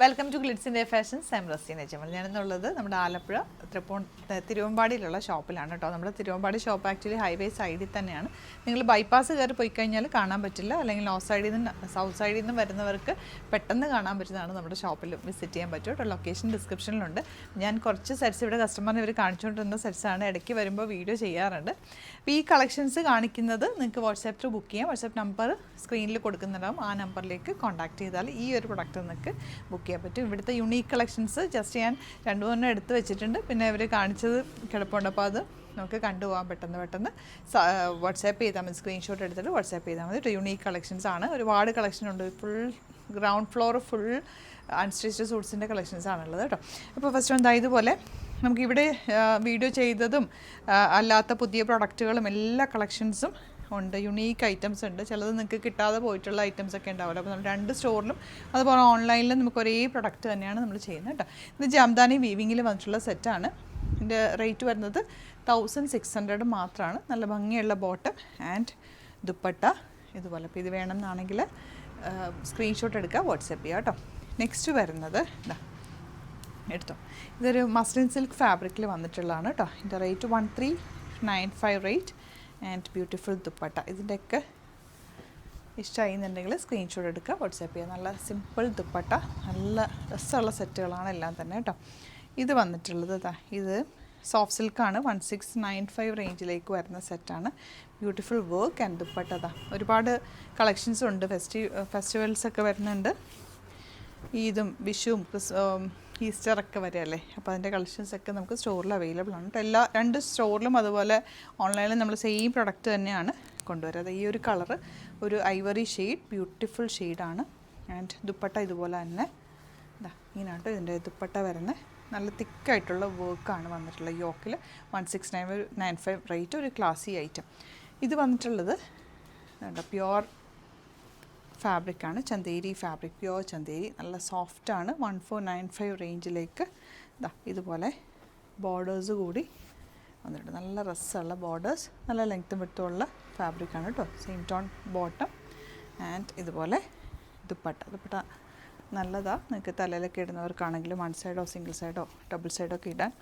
Welcome to glitz India fashions. I'm Raseena Jamal. ഞാനെന്നുള്ളത് നമ്മുടെ ആലപ്പുഴ തിരുവമ്പാടിയിലുള്ള ഷോപ്പിലാണ് കേട്ടോ. നമ്മുടെ തിരുവമ്പാടി ഷോപ്പ് ആക്ച്വലി ഹൈവേ സൈഡിൽ തന്നെയാണ്. നിങ്ങൾ ബൈപ്പാസ് കയറി പോയി കഴിഞ്ഞാൽ കാണാൻ പറ്റില്ല, അല്ലെങ്കിൽ നോർത്ത് സൈഡിൽ നിന്ന് സൗത്ത് സൈഡിൽ നിന്ന് വരുന്നവർക്ക് പെട്ടെന്ന് കാണാൻ പറ്റുന്നതാണ് നമ്മുടെ ഷോപ്പിൽ വിസിറ്റ് ചെയ്യാൻ പറ്റും കേട്ടോ. ലൊക്കേഷൻ ഡിസ്ക്രിപ്ഷനിലുണ്ട്. ഞാൻ കുറച്ച് സെറ്റ്സ് ഇവിടെ കസ്റ്റമറിന് ഇവർ കാണിച്ചുകൊണ്ടിരുന്ന സെറ്റ്സാണ്. ഇടയ്ക്ക് വരുമ്പോൾ വീഡിയോ ചെയ്യാറുണ്ട്. അപ്പോൾ ഈ കളക്ഷൻസ് കാണിക്കുന്നത് നിങ്ങൾക്ക് വാട്സാപ്പ് ത്രൂ ബുക്ക് ചെയ്യാം. വാട്സാപ്പ് നമ്പർ സ്ക്രീനിൽ കൊടുക്കുന്നുണ്ടാവും. ആ നമ്പറിലേക്ക് കോൺടാക്ട് ചെയ്താൽ ഈ ഒരു പ്രൊഡക്റ്റ് നിങ്ങൾക്ക് ബുക്ക് ചെയ്യാൻ പറ്റും. ഇവിടുത്തെ യുണീക്ക് കളക്ഷൻസ് ജസ്റ്റ് ഞാൻ 2-3 എടുത്ത് വെച്ചിട്ടുണ്ട്. പിന്നെ അവർ കാണിച്ചത് കിടപ്പുണ്ട്. അപ്പോൾ അത് നമുക്ക് കണ്ടുപോകാൻ പെട്ടെന്ന് വാട്സാപ്പ് ചെയ്താൽ മതി. സ്ക്രീൻഷോട്ട് എടുത്തിട്ട് വാട്സാപ്പ് ചെയ്താൽ മതി. യുണീക്ക് കളക്ഷൻസ് ആണ്. ഒരുപാട് കളക്ഷൻ ഉണ്ട്. Full ground floor full unstitched സൂട്ട്സിൻ്റെ കളക്ഷൻസ് ആണുള്ളത് കേട്ടോ. അപ്പോൾ ഫസ്റ്റ് എന്താ ഇതുപോലെ നമുക്കിവിടെ വീഡിയോ ചെയ്തതും അല്ലാത്ത പുതിയ പ്രൊഡക്റ്റുകളും എല്ലാ കളക്ഷൻസും ഉണ്ട്. യുണീക്ക് ഐറ്റംസ് ഉണ്ട്. ചിലത് നിങ്ങൾക്ക് കിട്ടാതെ പോയിട്ടുള്ള ഐറ്റംസ് ഒക്കെ ഉണ്ടാവില്ല. അപ്പോൾ നമ്മൾ 2 സ്റ്റോറിലും അതുപോലെ ഓൺലൈനിലും നമുക്ക് ഒരേ പ്രൊഡക്റ്റ് തന്നെയാണ് നമ്മൾ ചെയ്യുന്നത് കേട്ടോ. ഇത് ജാംദാനി വീവിങ്ങിൽ വന്നിട്ടുള്ള സെറ്റാണ്. ഇതിൻ്റെ റേറ്റ് വരുന്നത് 1600 മാത്രമാണ്. നല്ല ഭംഗിയുള്ള ബോട്ടം ആൻഡ് ദുപ്പട്ട ഇതുപോലെ. അപ്പോൾ ഇത് വേണമെന്നാണെങ്കിൽ സ്ക്രീൻഷോട്ട് എടുക്കുക, വാട്സപ്പ് ചെയ്യുക കേട്ടോ. നെക്സ്റ്റ് വരുന്നത് ഇതാ എടുത്തോ. ഇതൊരു മസ്ലിൻ സിൽക്ക് ഫാബ്രിക്കിൽ വന്നിട്ടുള്ളതാണ് കേട്ടോ. ഇതിൻ്റെ rate 1395 rate and beautiful dupatta. ഇതിൻ്റെയൊക്കെ ഇഷ്ടമായിരുന്നുണ്ടെങ്കിൽ സ്ക്രീൻഷോട്ട് എടുക്കുക, വാട്സാപ്പ് ചെയ്യുക. നല്ല സിമ്പിൾ ദുപ്പട്ട, നല്ല രസമുള്ള സെറ്റുകളാണ് എല്ലാം തന്നെ കേട്ടോ. ഇത് വന്നിട്ടുള്ളത് ഇത് സോഫ്റ്റ് സിൽക്കാണ്. 1695 റേഞ്ചിലേക്ക് വരുന്ന സെറ്റാണ്. Beautiful work and dupatta. ഒരുപാട് കളക്ഷൻസ് ഉണ്ട്. ഫെസ്റ്റിവൽസൊക്കെ വരുന്നുണ്ട്. ഈദും വിഷുവും ഈസ്റ്ററൊക്കെ വരെയല്ലേ. അപ്പോൾ അതിൻ്റെ കളക്ഷൻസൊക്കെ നമുക്ക് സ്റ്റോറിൽ അവൈലബിൾ ആണ്. എല്ലാ 2 സ്റ്റോറിലും അതുപോലെ ഓൺലൈനിലും നമ്മൾ സെയിം പ്രൊഡക്റ്റ് തന്നെയാണ് കൊണ്ടുവരുന്നത്. ഈ ഒരു കളറ് ഒരു ഐവറി ഷെയ്ഡ്, ബ്യൂട്ടിഫുൾ ഷെയ്ഡാണ്. ആൻഡ് ദുപ്പട്ട ഇതുപോലെ തന്നെ ഇങ്ങനെയാട്ടോ ഇതിൻ്റെ ദുപ്പട്ട വരുന്നത്. നല്ല തിക്കായിട്ടുള്ള വർക്കാണ് വന്നിട്ടുള്ളത്. യോക്കിൽ 1695 റേറ്റ്. ഒരു ക്ലാസി ഐറ്റം. ഇത് വന്നിട്ടുള്ളത് പ്യുവർ ഫാബ്രിക്കാണ്. Chanderi fabric, pure Chanderi. നല്ല സോഫ്റ്റാണ്. 1495 റേഞ്ചിലേക്ക് ഇതുപോലെ ബോർഡേഴ്സ് കൂടി വന്നിട്ടുണ്ട്. നല്ല രസമുള്ള ബോർഡേഴ്സ്, നല്ല ലെങ്ത്തും വിട്ടുമുള്ള ഫാബ്രിക്കാണ് കേട്ടോ. സെയിം ടോൺ ബോട്ടം ആൻഡ് ഇതുപോലെ ദുപ്പട്ട നല്ലതാണ്. നിങ്ങൾക്ക് തലയിലൊക്കെ ഇടുന്നവർക്കാണെങ്കിലും 1 സൈഡോ സിംഗിൾ സൈഡോ ഡബിൾ സൈഡോ ഒക്കെ ഇടാൻ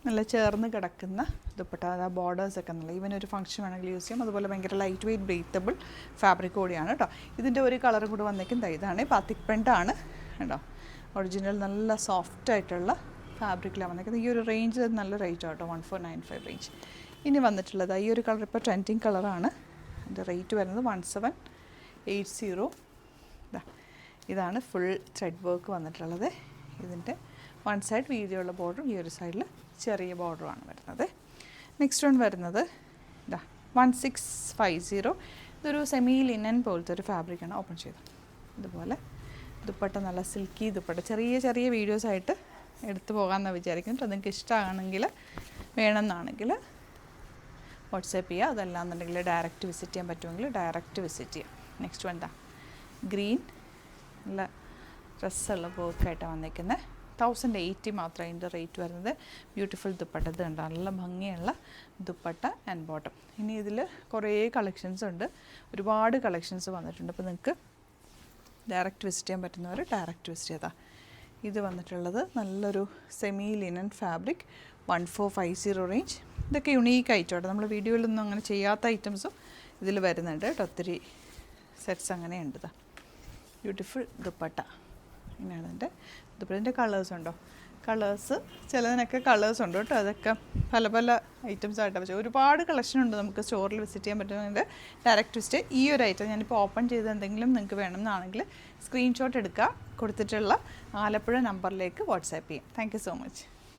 നല്ല ചേർന്ന് കിടക്കുന്ന ദുപ്പട്ട. ആ ബോർഡേഴ്സൊക്കെ നല്ല ഈവൻ ഒരു ഫംഗ്ഷൻ വേണമെങ്കിൽ യൂസ് ചെയ്യാം. അതുപോലെ ഭയങ്കര ലൈറ്റ് വെയ്റ്റ് ബ്രീത്തബിൾ ഫാബ്രിക് കൂടിയാണ് കേട്ടോ. ഇതിൻ്റെ ഒരു കളറും കൂടെ വന്നേക്കുന്നത് ഇതാണ്. പാത്തിക് പ്രിൻ്റാണ് കേട്ടോ. ഒറിജിനൽ നല്ല സോഫ്റ്റായിട്ടുള്ള ഫാബ്രിക്കിലാണ് വന്നേക്കുന്നത്. ഈ ഒരു റേഞ്ച് നല്ല റേറ്റ് കേട്ടോ, 1495 റേഞ്ച്. ഇനി വന്നിട്ടുള്ളത് ഈ ഒരു കളർ ഇപ്പോൾ ട്രെൻഡിങ് കളറാണ്. ഇതിൻ്റെ റേറ്റ് വരുന്നത് 1780. ഇതാണ് ഫുൾ ത്രെഡ് വർക്ക് വന്നിട്ടുള്ളത്. ഇതിൻ്റെ 1 സൈഡ് വീതിയുള്ള ബോർഡറും ഈ ഒരു സൈഡിൽ ചെറിയ ബോർഡറുമാണ് വരുന്നത്. നെക്സ്റ്റ് വൺ വരുന്നത് 1650. ഇതൊരു സെമി ലിനൻ പോലത്തെ ഒരു ഫാബ്രിക്കാണ്. ഓപ്പൺ ചെയ്തു ഇതുപോലെ ദുപ്പട്ട നല്ല സിൽക്കി ദുപ്പട്ട. ചെറിയ വീഡിയോസായിട്ട് എടുത്തു പോകാമെന്നാണ് വിചാരിക്കുന്നത്. നിങ്ങൾക്ക് ഇഷ്ടമാണെങ്കിൽ വേണമെന്നാണെങ്കിൽ വാട്സാപ്പ് ചെയ്യുക. അതല്ലാന്നുണ്ടെങ്കിൽ ഡയറക്റ്റ് വിസിറ്റ് ചെയ്യാൻ പറ്റുമെങ്കിൽ ഡയറക്റ്റ് വിസിറ്റ് ചെയ്യാം. നെക്സ്റ്റ് വൺ ഗ്രീൻ, നല്ല ഡ്രസ്സുള്ള വർക്കായിട്ടാണ് വന്നിരിക്കുന്നത്. 1080 മാത്രമേ ഇതിൻ്റെ റേറ്റ് വരുന്നത്. ബ്യൂട്ടിഫുൾ ദുപ്പട്ട. ഇത് കണ്ടോ, നല്ല ഭംഗിയുള്ള ദുപ്പട്ട ആൻഡ് ബോട്ടം. ഇനി ഇതിൽ കുറേ കളക്ഷൻസ് ഉണ്ട്. ഒരുപാട് കളക്ഷൻസ് വന്നിട്ടുണ്ട്. അപ്പോൾ നിങ്ങൾക്ക് ഡയറക്റ്റ് വിസിറ്റ് ചെയ്യാൻ പറ്റുന്നവർ ഡയറക്റ്റ് വിസിറ്റ് ചെയ്താൽ. ഇത് വന്നിട്ടുള്ളത് നല്ലൊരു സെമി ലിനൻ ഫാബ്രിക്, 1450 റേഞ്ച്. ഇതൊക്കെ യുണീക്ക് ഐറ്റമാണ്. നമ്മൾ വീഡിയോയിലൊന്നും അങ്ങനെ ചെയ്യാത്ത ഐറ്റംസും ഇതിൽ വരുന്നുണ്ട് കേട്ടോ. ഒത്തിരി സെറ്റ്സ് അങ്ങനെയുണ്ട്. ബ്യൂട്ടിഫുൾ ദുപ്പട്ട. ഇങ്ങനെയാണ് ഇതിൻ്റെ ദുപ്പട്ടൻ്റെ കളേഴ്സ് ഉണ്ടോ. കളേഴ്സ് ചിലതിനൊക്കെ കളേഴ്സ് ഉണ്ട് കേട്ടോ. അതൊക്കെ പല ഐറ്റംസ് ആയിട്ടാണ്. പക്ഷേ ഒരുപാട് കളക്ഷൻ ഉണ്ട്. നമുക്ക് സ്റ്റോറിൽ വിസിറ്റ് ചെയ്യാൻ പറ്റുന്നുണ്ട്. Direct visit. ഈ ഒരു ഐറ്റം ഞാനിപ്പോൾ ഓപ്പൺ ചെയ്ത് എന്തെങ്കിലും നിങ്ങൾക്ക് വേണമെന്നാണെങ്കിൽ സ്ക്രീൻഷോട്ട് എടുക്കുക, കൊടുത്തിട്ടുള്ള ആലപ്പുഴ നമ്പറിലേക്ക് വാട്സാപ്പ് ചെയ്യാം. Thank you so much.